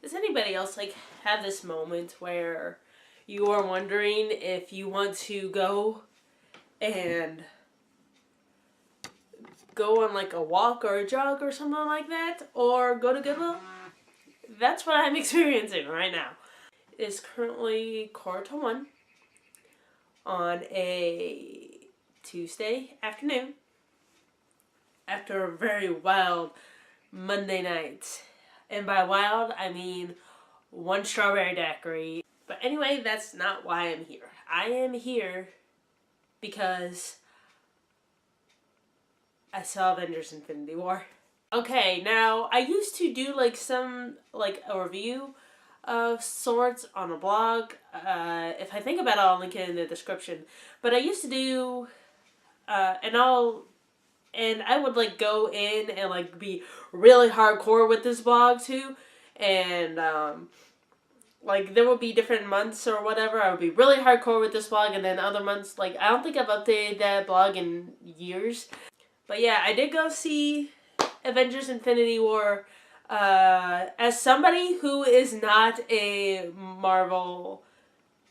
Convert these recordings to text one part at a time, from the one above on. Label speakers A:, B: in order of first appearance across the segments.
A: Does anybody else like have this moment where you are wondering if you want to and go on like a walk or a jog or something like that, or go to Goodwill? That's what I'm experiencing right now. It's currently 1:15 on a Tuesday afternoon after a very wild Monday night. And by wild, I mean one strawberry daiquiri. But anyway, that's not why I'm here. I am here because I saw Avengers Infinity War. Okay, now I used to do like a review of sorts on a blog. If I think about it, I'll link it in the description. But I used to do, and I would like go in and like be really hardcore with this blog too, and like there would be different months or whatever. I would be really hardcore with this blog, and then other months like I don't think I've updated that blog in years. But yeah, I did go see Avengers Infinity War. As somebody who is not a Marvel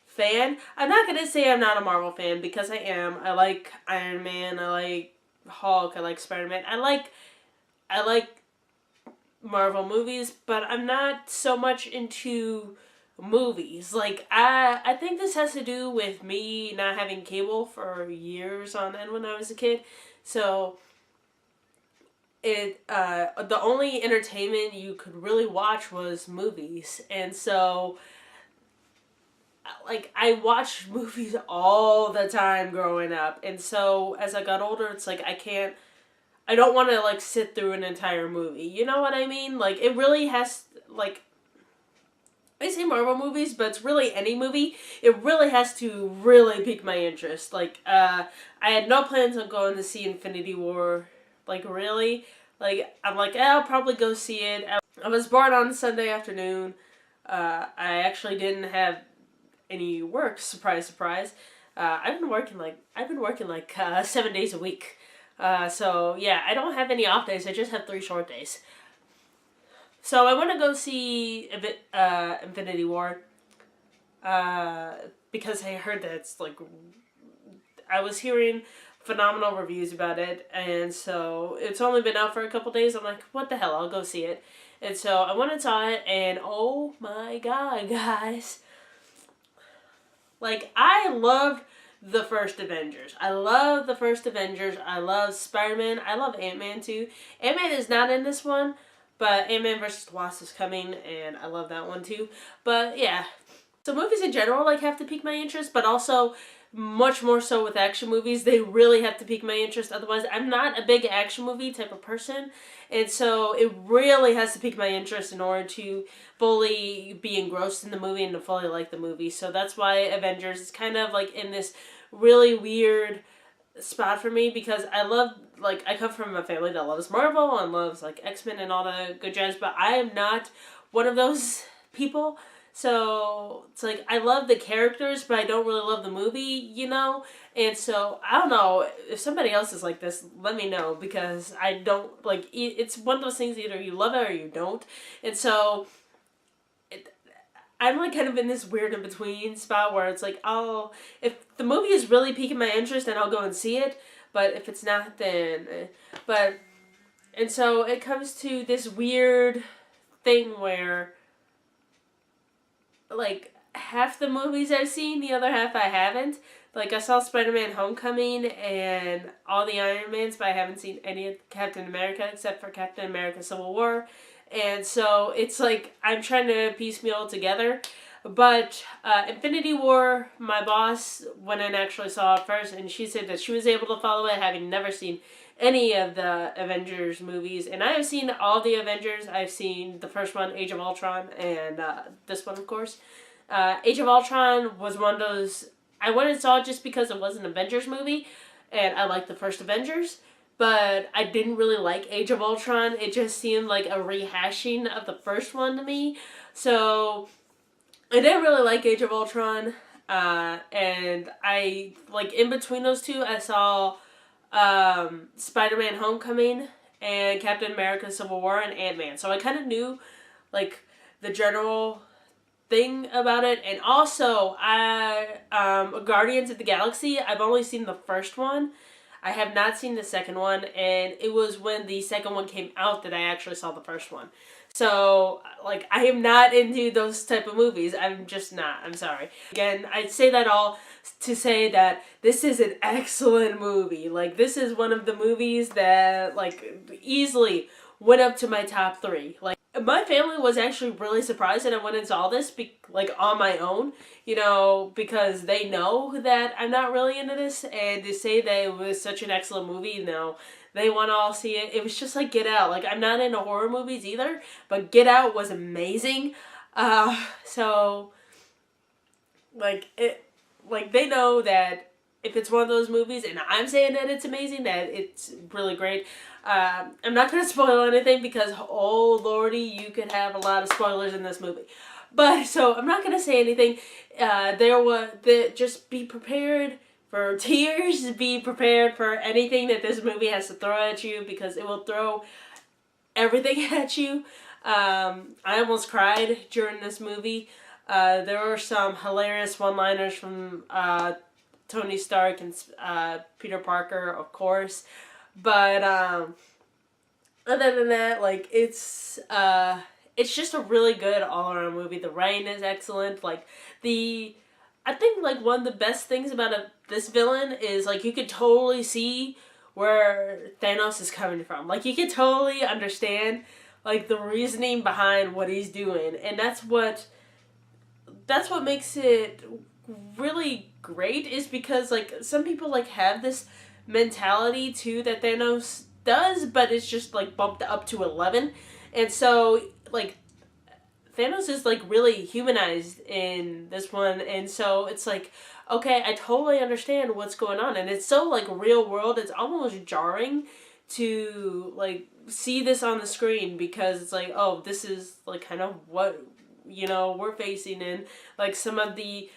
A: fan, I'm not gonna say I'm not a Marvel fan because I am. I like Iron Man. I like Hulk. I like Spider-Man. I like Marvel movies, but I'm not so much into movies. Like I think this has to do with me not having cable for years on end when I was a kid. So the only entertainment you could really watch was movies, and so like I watched movies all the time growing up, and so as I got older, it's like I don't want to like sit through an entire movie. You know what I mean? Like it really has like I say Marvel movies, but it's really any movie. It really has to really pique my interest. Like I had no plans on going to see Infinity War. Like really, like I'm like I'll probably go see it. I was bored on Sunday afternoon. I actually didn't have any work. Surprise, surprise. I've been working like 7 days a week. So yeah, I don't have any off days. I just have 3 short days. So I want to go see Infinity War. Because I heard that it's like I was hearing phenomenal reviews about it, and so it's only been out for a couple days. I'm like, what the hell? I'll go see it. And so I went and saw it, and oh my god, guys! Like I loved the first Avengers. I love the first Avengers. I love Spider-Man. I love Ant-Man too. Ant-Man is not in this one, but Ant-Man vs. the Wasp is coming, and I love that one too. But yeah, so movies in general like have to pique my interest, but also much more so with action movies. They really have to pique my interest. Otherwise, I'm not a big action movie type of person, and so it really has to pique my interest in order to fully be engrossed in the movie and to fully like the movie. So that's why Avengers is kind of like in this really weird spot for me because I come from a family that loves Marvel and loves like X-Men and all the good jazz, but I am not one of those people. So it's like I love the characters, but I don't really love the movie, you know? And so I don't know if somebody else is like this, let me know because I don't like it's one of those things either you love it or you don't. And so I'm like kind of in this weird in between spot where it's like if the movie is really piquing my interest, then I'll go and see it. But if it's not, then and so it comes to this weird thing where like half the movies I've seen, the other half I haven't. Like I saw Spider-Man: Homecoming and all the Iron Mans, but I haven't seen any of Captain America except for Captain America: Civil War. And so it's like I'm trying to piecemeal it together. But Infinity War, my boss went and actually saw it first, and she said that she was able to follow it, having never seen any of the Avengers movies. And I have seen all the Avengers. I've seen the first one, Age of Ultron, and this one, of course. Age of Ultron was one of those I went and saw it just because it was an Avengers movie, and I liked the first Avengers. But I didn't really like Age of Ultron. It just seemed like a rehashing of the first one to me. So I didn't really like Age of Ultron. And I, like, in between those two, I saw Spider-Man: Homecoming and Captain America: Civil War and Ant-Man. So I kind of knew, like, the general thing about it. And also, Guardians of the Galaxy, I've only seen the first one. I have not seen the second one, and it was when the second one came out that I actually saw the first one. So, like, I am not into those type of movies. I'm just not. I'm sorry. Again, I'd say that all to say that this is an excellent movie. Like, this is one of the movies that, like, easily went up to my top 3. Like, my family was actually really surprised that I went and saw this, like, on my own, you know, because they know that I'm not really into this, and to say that it was such an excellent movie, you know, they want to all see it. It was just like Get Out. Like, I'm not into horror movies either, but Get Out was amazing. So, like, they know that if it's one of those movies, and I'm saying that it's amazing, that it's really great. I'm not going to spoil anything because, oh lordy, you could have a lot of spoilers in this movie. But, so, I'm not going to say anything. Just be prepared for tears, be prepared for anything that this movie has to throw at you, because it will throw everything at you. I almost cried during this movie. There were some hilarious one-liners from Tony Stark and Peter Parker, of course. But other than that, like, it's just a really good all-around movie. The writing is excellent. Like, I think, like, one of the best things about this villain is, like, you could totally see where Thanos is coming from. Like, you could totally understand, like, the reasoning behind what he's doing. And that's what makes it really great, is because, like, some people, like, have this mentality, too, that Thanos does, but it's just, like, bumped up to 11. And so, like, Thanos is, like, really humanized in this one, and so it's like, okay, I totally understand what's going on, and it's so, like, real world, it's almost jarring to, like, see this on the screen, because it's like, oh, this is, like, kind of what, you know, we're facing, and, like, some of the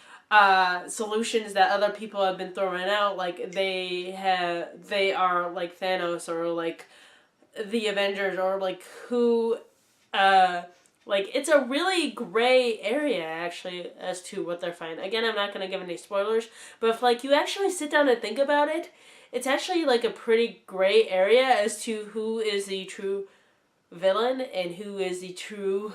A: solutions that other people have been throwing out, like, they are, like, Thanos, or, like, the Avengers, or, like, who, like, it's a really gray area, actually, as to what they're fighting. Again, I'm not going to give any spoilers, but if, like, you actually sit down and think about it, it's actually, like, a pretty gray area as to who is the true villain and who is the true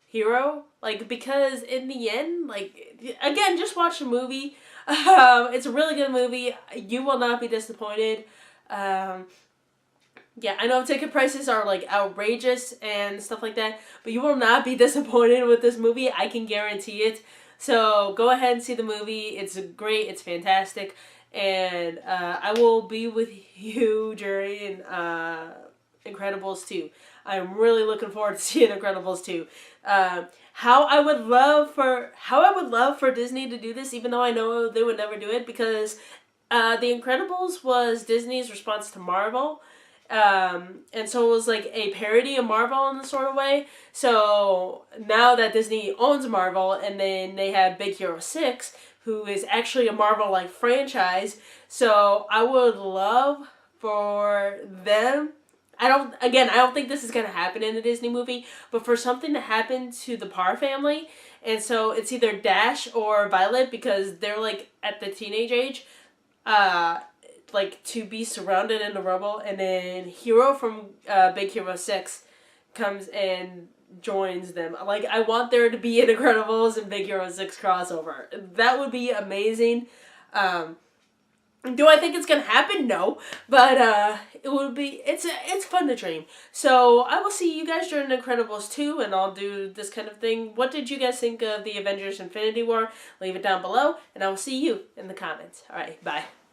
A: hero. Like, because in the end, like, again, just watch the movie. It's a really good movie. You will not be disappointed. Yeah, I know ticket prices are, like, outrageous and stuff like that, but you will not be disappointed with this movie. I can guarantee it. So go ahead and see the movie. It's great. It's fantastic. And I will be with you during Incredibles 2. I'm really looking forward to seeing Incredibles 2. How I would love for Disney to do this, even though I know they would never do it, because The Incredibles was Disney's response to Marvel. And so it was like a parody of Marvel in a sort of way. So now that Disney owns Marvel, and then they have Big Hero 6, who is actually a Marvel-like franchise. So I would love for them, I don't think this is going to happen in the Disney movie, but for something to happen to the Parr family, and so it's either Dash or Violet, because they're, like, at the teenage age, like, to be surrounded in the rubble, and then Hero from Big Hero 6 comes and joins them. Like, I want there to be an Incredibles and Big Hero 6 crossover. That would be amazing. Do I think it's gonna happen? No, but it would be. It's fun to dream. So I will see you guys during Incredibles 2, and I'll do this kind of thing. What did you guys think of the Avengers Infinity War? Leave it down below, and I will see you in the comments. All right, bye.